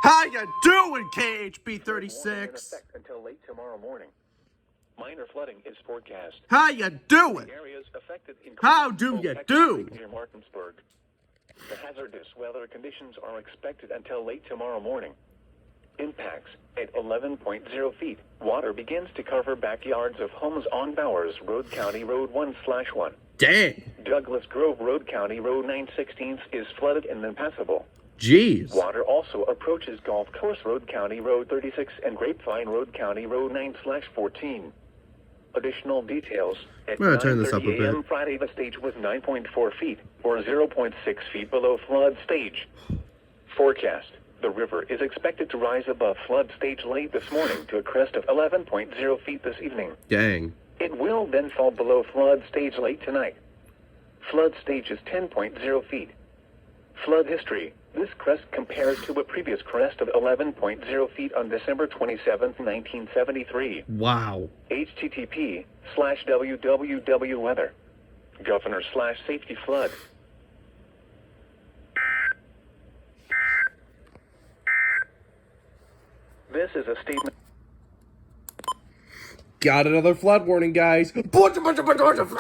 How you doing, KHB36? Until late tomorrow morning. Minor flooding is forecast. How you doing? Areas affected How do you do? near Martinsburg. The hazardous weather conditions are expected until late tomorrow morning. Impacts at 11.0 feet. Water begins to cover backyards of homes on Bowers Road, County Road 1/1. Dang. Douglas Grove Road, County Road 9/16 is flooded and impassable. Jeez. Water also approaches Golf Course Road, County Road 36 and Grapevine Road, County Road 9/14. Additional details. At I'm gonna turn this up a 9:30 a.m. bit. Friday, the stage was 9.4 feet, or 0.6 feet below flood stage. Forecast. The river is expected to rise above flood stage late this morning to a crest of 11.0 feet this evening. Dang. It will then fall below flood stage late tonight. Flood stage is 10.0 feet. Flood history. This crest compares to a previous crest of 11.0 feet on December 27, 1973. Wow. http://www weather. Governor/safety flood. This is a statement. Got another flood warning, guys. Bunch of flood!